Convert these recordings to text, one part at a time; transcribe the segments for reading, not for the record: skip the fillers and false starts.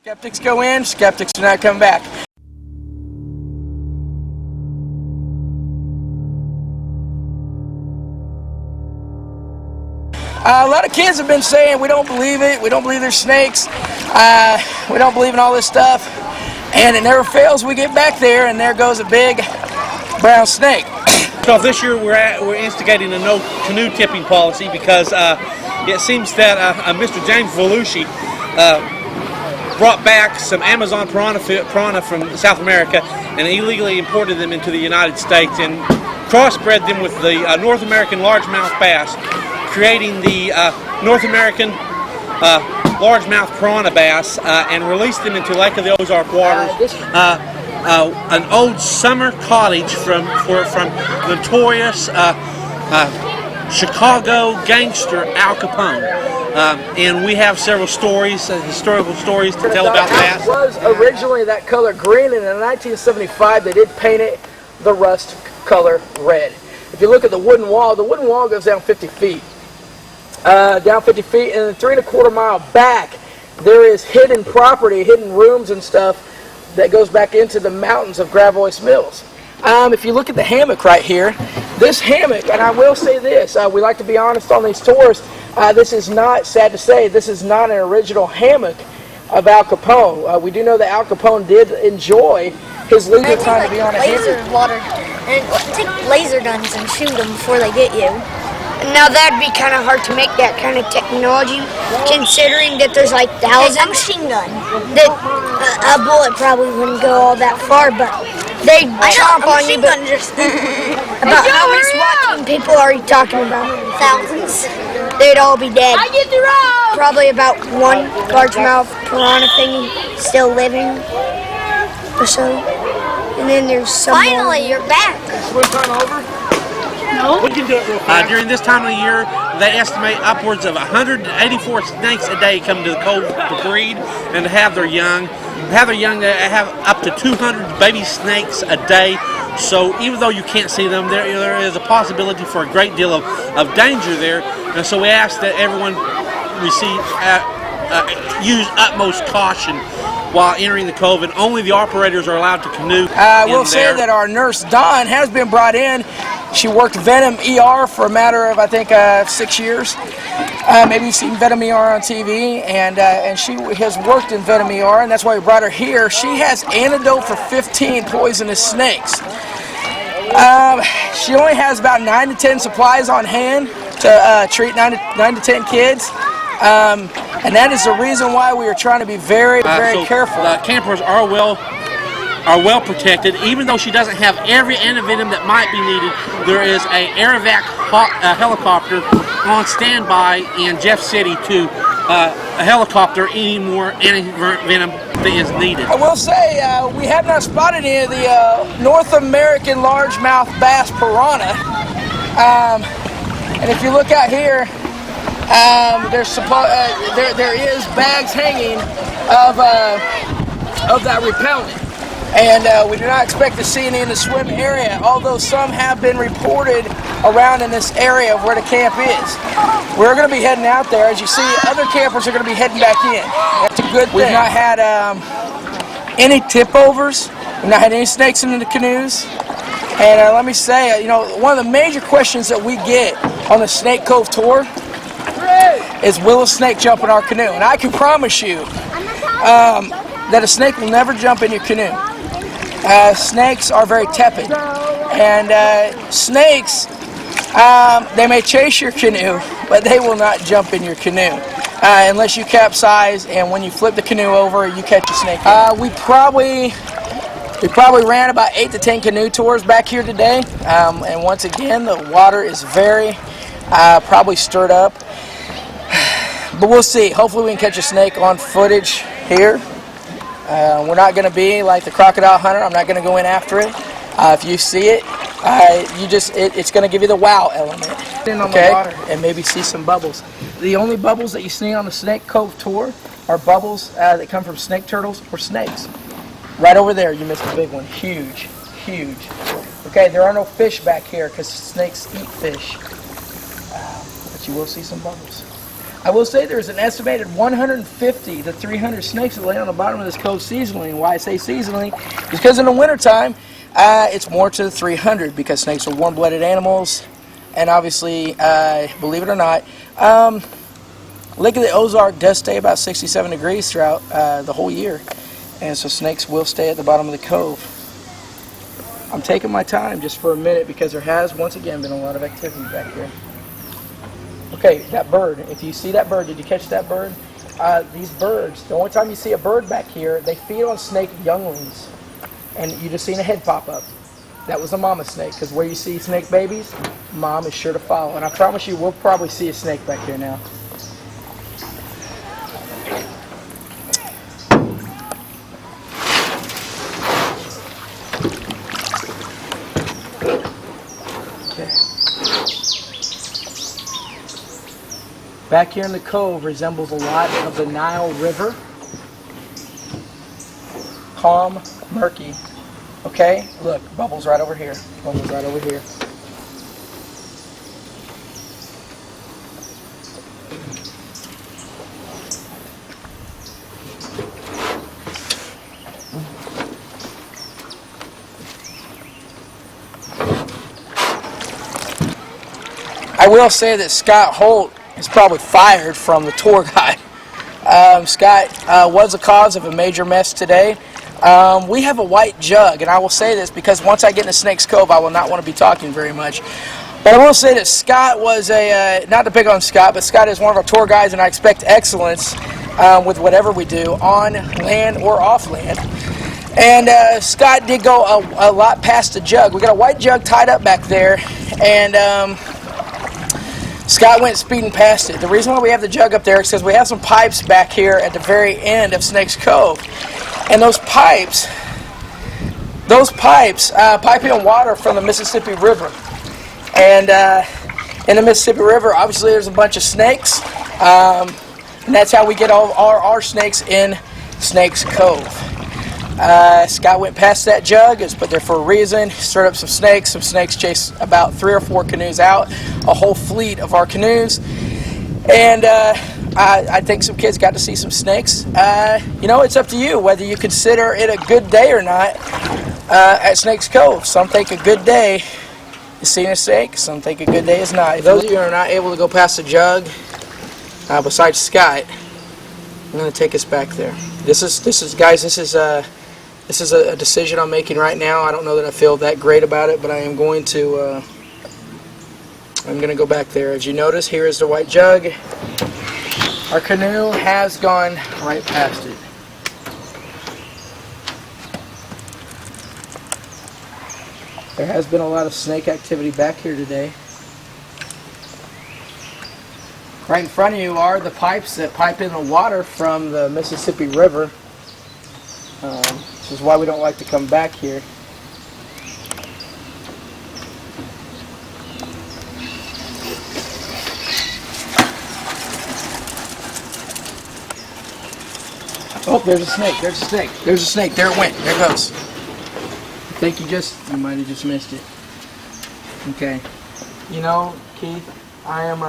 Skeptics go in, skeptics do not come back. A lot of kids have been saying we don't believe it, we don't believe there's snakes, we don't believe in all this stuff, and it never fails. We get back there and there goes a big brown snake. So this year we're instigating a no canoe tipping policy because it seems that Mr. James Volucci brought back some Amazon piranha from South America and illegally imported them into the United States and crossbred them with the North American largemouth bass, creating the North American largemouth piranha bass and released them into Lake of the Ozark waters. An old summer cottage from notorious Chicago gangster Al Capone. And we have several stories, historical stories to tell about that. It was originally that color green, and in 1975 they did paint it the rust color red. If you look at the wooden wall goes down 50 feet. Down 50 feet, and then 3 1/4 mile back, there is hidden property, hidden rooms and stuff that goes back into the mountains of Gravois Mills. If you look at the hammock right here, this hammock, and I will say this, we like to be honest on these tours, this is not, sad to say, this is not an original hammock of Al Capone. We do know that Al Capone did enjoy his leisure time to be on a hammock. And take laser guns and shoot them before they get you. Now that'd be kind of hard to make that kind of technology, considering that there's like thousands. A machine gun. That a bullet probably wouldn't go all that far, but they'd chomp on you. But about how many SWAT team people are you talking about? Thousands. They'd all be dead. I get the road. Probably about one largemouth piranha thing still living, or so. And then there's some. Finally, you're back. Swim time over? No. We can do it real fast. During this time of the year, they estimate upwards of 184 snakes a day come to the Cove to breed and to have their young. They have up to 200 baby snakes a day. So even though you can't see them, there is a possibility for a great deal of danger there. And so we ask that everyone use utmost caution while entering the Cove, and only the operators are allowed to canoe. We'll say that our nurse Dawn has been brought in. She worked Venom ER for a matter of, I think, 6 years. Maybe you've seen Venom ER on TV, and she has worked in Venom ER, and that's why we brought her here. She has antidote for 15 poisonous snakes. She only has about 9 to 10 supplies on hand to treat 9 to 10 kids. And that is the reason why we are trying to be very, very careful. The campers are well protected. Even though she doesn't have every antivenom that might be needed, there is a Air-Evac helicopter on standby in Jeff City to a helicopter any more antivenom that is needed. I will say we have not spotted any of the North American largemouth bass piranha. And if you look out here, there is bags hanging of that repellent, and we do not expect to see any in the swim area, although some have been reported around in this area of where the camp is. We're going to be heading out there. As you see, other campers are going to be heading back in. That's a good thing. We've not had any tip-overs. We've not had any snakes in the canoes. And let me say, one of the major questions that we get on the Snake Cove tour is, will a snake jump in our canoe? And I can promise you that a snake will never jump in your canoe. Snakes are very tepid, and snakes, they may chase your canoe, but they will not jump in your canoe unless you capsize, and when you flip the canoe over, you catch a snake. We probably ran about 8 to 10 canoe tours back here today, and once again, the water is very probably stirred up. But we'll see. Hopefully we can catch a snake on footage here. We're not going to be like the crocodile hunter. I'm not going to go in after it. If you see it, it's going to give you the wow element. Okay? And maybe see some bubbles. The only bubbles that you see on the Snake Cove tour are bubbles that come from snake turtles or snakes. Right over there, you missed a big one. Huge, huge. Okay, there are no fish back here because snakes eat fish. But you will see some bubbles. I will say there's an estimated 150 to 300 snakes that lay on the bottom of this cove seasonally. And why I say seasonally is because in the wintertime, it's more to 300 because snakes are warm-blooded animals. And obviously, believe it or not, Lake of the Ozark does stay about 67 degrees throughout the whole year. And so snakes will stay at the bottom of the cove. I'm taking my time just for a minute because there has, once again, been a lot of activity back here. Okay, that bird. If you see that bird, did you catch that bird? These birds, the only time you see a bird back here, they feed on snake younglings. And you just seen a head pop up. That was a mama snake, because where you see snake babies, mom is sure to follow. And I promise you, we'll probably see a snake back here now. Okay. Back here in the cove resembles a lot of the Nile River. Calm, murky. Okay, look, bubbles right over here. Bubbles right over here. I will say that Scott Holt is probably fired from the tour guide. Scott was the cause of a major mess today. We have a white jug, and I will say this because once I get into Snake's Cove, I will not want to be talking very much. But I will say that Scott was not to pick on Scott, but Scott is one of our tour guides, and I expect excellence with whatever we do, on land or off land. And Scott did go a lot past the jug. We got a white jug tied up back there, and Scott went speeding past it. The reason why we have the jug up there is because we have some pipes back here at the very end of Snake's Cove. And those pipes pipe in water from the Mississippi River. And in the Mississippi River, obviously there's a bunch of snakes. And that's how we get all our snakes in Snake's Cove. Scott went past that jug. It's put there for a reason. Stirred up some snakes. Some snakes chased about 3 or 4 canoes out. A whole fleet of our canoes. And I think some kids got to see some snakes. You know, it's up to you whether you consider it a good day or not at Snake's Cove. Some think a good day is seeing a snake. Some think a good day is not. If those of you who are not able to go past the jug, besides Scott, I'm going to take us back there. This is guys. This is a decision I'm making right now. I don't know that I feel that great about it, but I am going to. I'm going to go back there. As you notice, here is the white jug. Our canoe has gone right past it. There has been a lot of snake activity back here today. Right in front of you are the pipes that pipe in the water from the Mississippi River. This is why we don't like to come back here. Oh, there's a snake, there's a snake, there's a snake, there it went, there it goes. I think you might have just missed it. Okay. You know, Keith, I am,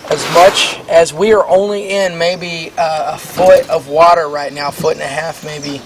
as much as we are only in maybe a foot of water right now, 1.5 feet maybe,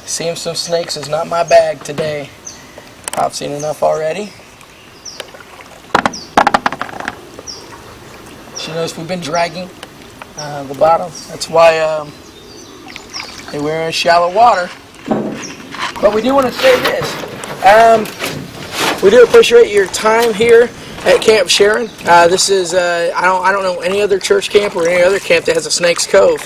seeing some snakes is not my bag today. I've seen enough already. You notice we've been dragging the bottom. That's why we're in shallow water. But we do want to say this. We do appreciate your time here at Camp Sharon. This is I don't know any other church camp or any other camp that has a Snake's Cove.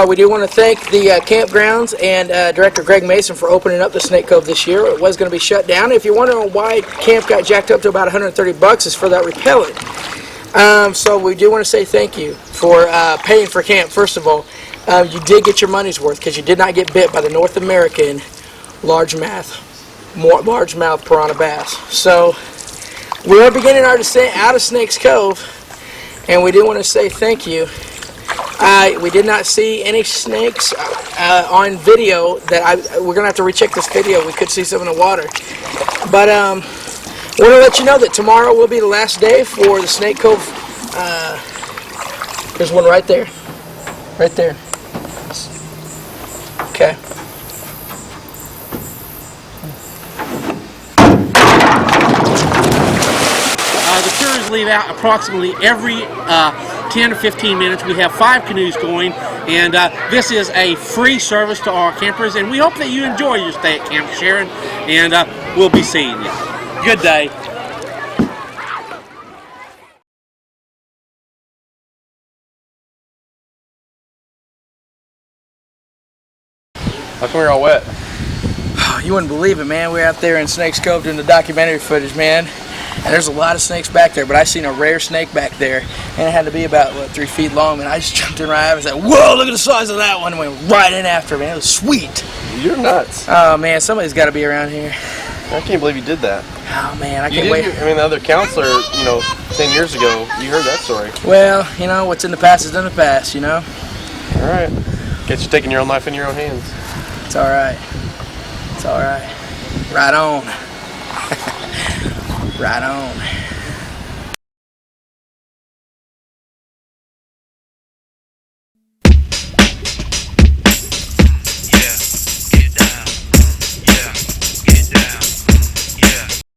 We do want to thank the campgrounds and Director Greg Mason for opening up the Snake Cove this year. It was going to be shut down. If you're wondering why camp got jacked up to about $130, it's for that repellent. So we do want to say thank you for paying for camp. First of all, you did get your money's worth because you did not get bit by the North American largemouth piranha bass. So we are beginning our descent out of Snake's Cove, and we do want to say thank you. We did not see any snakes on video. We're gonna have to recheck this video. We could see some in the water, but I want to let you know that tomorrow will be the last day for the Snake Cove. There's one right there. Right there. Okay. The tours leave out approximately every 10 to 15 minutes. We have 5 canoes going, and this is a free service to our campers, and we hope that you enjoy your stay at Camp Sharon, and we'll be seeing you. Good day. How come you're all wet? You wouldn't believe it, man. We're out there in Snakes Cove doing the documentary footage, man. And there's a lot of snakes back there, but I seen a rare snake back there, and it had to be about, 3 feet long, and I just jumped in right and said, whoa, look at the size of that one, and went right in after it, man. It was sweet. You're nuts. Oh, man, somebody's got to be around here. I can't believe you did that. Oh, man, I can't wait. I mean, the other counselor, 10 years ago, you heard that story. Well, what's in the past is in the past, All right. Guess you're taking your own life in your own hands. It's all right. It's all right. Right on. Right on.